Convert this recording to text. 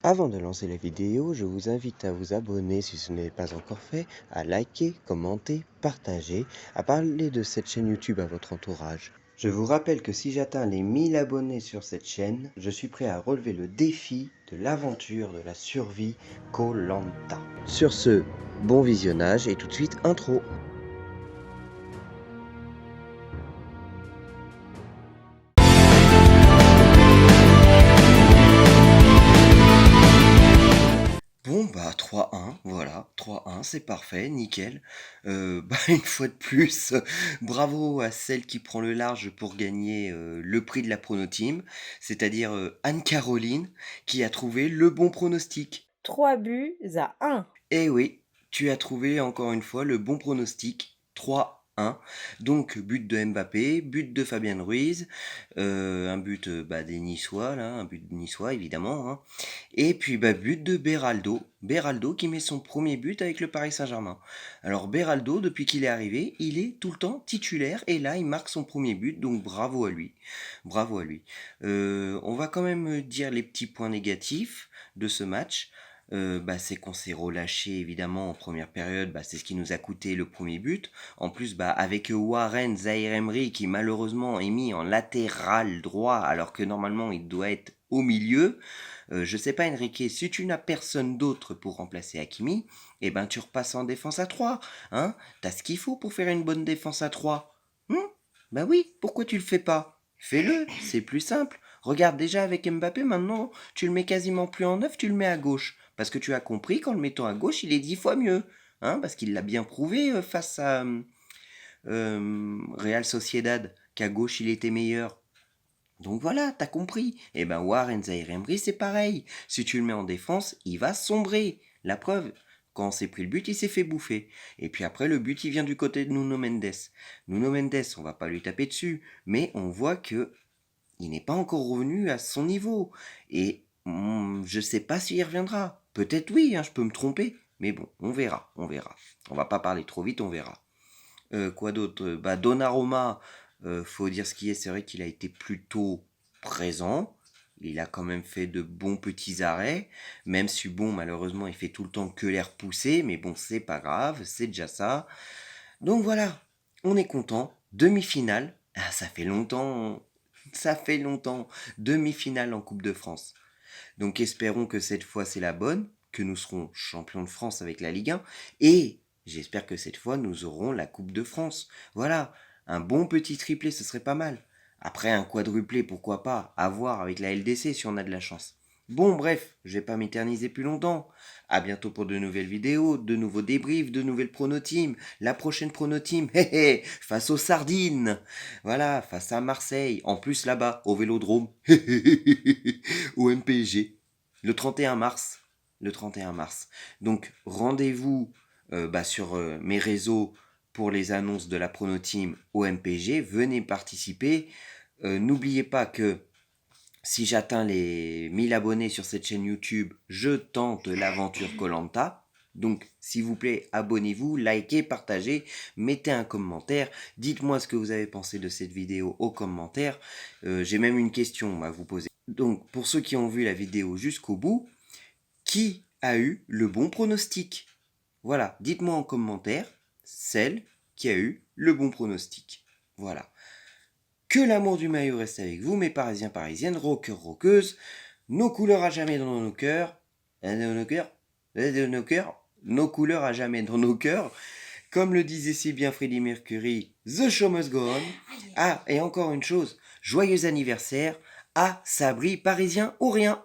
Avant de lancer la vidéo, je vous invite à vous abonner si ce n'est pas encore fait, à liker, commenter, partager, à parler de cette chaîne YouTube à votre entourage. Je vous rappelle que si j'atteins les 1000 abonnés sur cette chaîne, je suis prêt à relever le défi de l'aventure de la survie koh Lanta. Sur ce, bon visionnage et tout de suite intro. Bon bah 3-1, voilà, 3-1, c'est parfait, nickel. Une fois de plus, bravo à celle qui prend le large pour gagner le prix de la pronoteam, c'est-à-dire Anne-Caroline, qui a trouvé le bon pronostic. 3 buts à 1. Eh oui, tu as trouvé encore une fois le bon pronostic, 3-1. Donc but de Mbappé, but de Fabien Ruiz, un but des Niçois, là, un but de Niçois évidemment, hein. Et puis but de Beraldo, Beraldo qui met son premier but avec le Paris Saint-Germain. Alors Beraldo, depuis qu'il est arrivé, il est tout le temps titulaire et là il marque son premier but, donc bravo à lui, bravo à lui. On va quand même dire les petits points négatifs de ce match. C'est qu'on s'est relâché évidemment en première période, c'est ce qui nous a coûté le premier but. En plus, avec Warren Zaïre-Emery qui malheureusement est mis en latéral droit alors que normalement il doit être au milieu. Je sais pas Enrique, si tu n'as personne d'autre pour remplacer Hakimi, tu repasses en défense à 3, hein. T'as ce qu'il faut pour faire une bonne défense à 3. Bah oui, pourquoi tu le fais pas? Fais-le, c'est plus simple. Regarde déjà avec Mbappé, maintenant, tu le mets quasiment plus en neuf, tu le mets à gauche. Parce que tu as compris qu'en le mettant à gauche, il est 10 fois mieux. Hein, parce qu'il l'a bien prouvé face à Real Sociedad, qu'à gauche, il était meilleur. Donc voilà, t'as compris. Et Warren Zaïre-Emery, c'est pareil. Si tu le mets en défense, il va sombrer. La preuve, quand on s'est pris le but, il s'est fait bouffer. Et puis après, le but, il vient du côté de Nuno Mendes. Nuno Mendes, on va pas lui taper dessus, mais on voit que il n'est pas encore revenu à son niveau. Et je sais pas s'il y reviendra. Peut-être oui, hein, je peux me tromper. Mais bon, on verra, on verra. On va pas parler trop vite, on verra. Quoi d'autre? Donnarumma, faut dire ce qui est, c'est vrai qu'il a été plutôt présent. Il a quand même fait de bons petits arrêts, même si bon, malheureusement, il fait tout le temps que l'air poussé, mais bon, c'est pas grave, c'est déjà ça. Donc voilà, on est content. Demi-finale, ça fait longtemps, demi-finale en Coupe de France. Donc espérons que cette fois c'est la bonne, que nous serons champions de France avec la Ligue 1, et j'espère que cette fois nous aurons la Coupe de France. Voilà, un bon petit triplé, ce serait pas mal. Après un quadruplé, pourquoi pas, à voir avec la LDC si on a de la chance. Bon bref, je vais pas m'éterniser plus longtemps. À bientôt pour de nouvelles vidéos, de nouveaux débriefs, de nouvelles pronoteams. La prochaine pronoteam, face aux Sardines. Voilà, face à Marseille. En plus là-bas, au Vélodrome. Au MPG. Le 31 mars. Le 31 mars. Donc rendez-vous sur mes réseaux pour les annonces de la pronoteam au MPG. Venez participer. N'oubliez pas que si j'atteins les 1000 abonnés sur cette chaîne YouTube, je tente l'aventure koh Lanta. Donc, s'il vous plaît, abonnez-vous, likez, partagez, mettez un commentaire, dites-moi ce que vous avez pensé de cette vidéo aux commentaires. J'ai même une question à vous poser. Donc, pour ceux qui ont vu la vidéo jusqu'au bout, qui a eu le bon pronostic? Voilà, dites-moi en commentaire celle qui a eu le bon pronostic. Voilà. Que l'amour du maillot reste avec vous, mes parisiens, parisiennes, rockeurs, rockeuses. Nos couleurs à jamais dans nos cœurs. Dans nos cœurs. Dans nos cœurs. Nos couleurs à jamais dans nos cœurs. Comme le disait si bien Freddie Mercury, The Show Must Go On. Ah, et encore une chose, joyeux anniversaire à Sabri Parisien ou rien.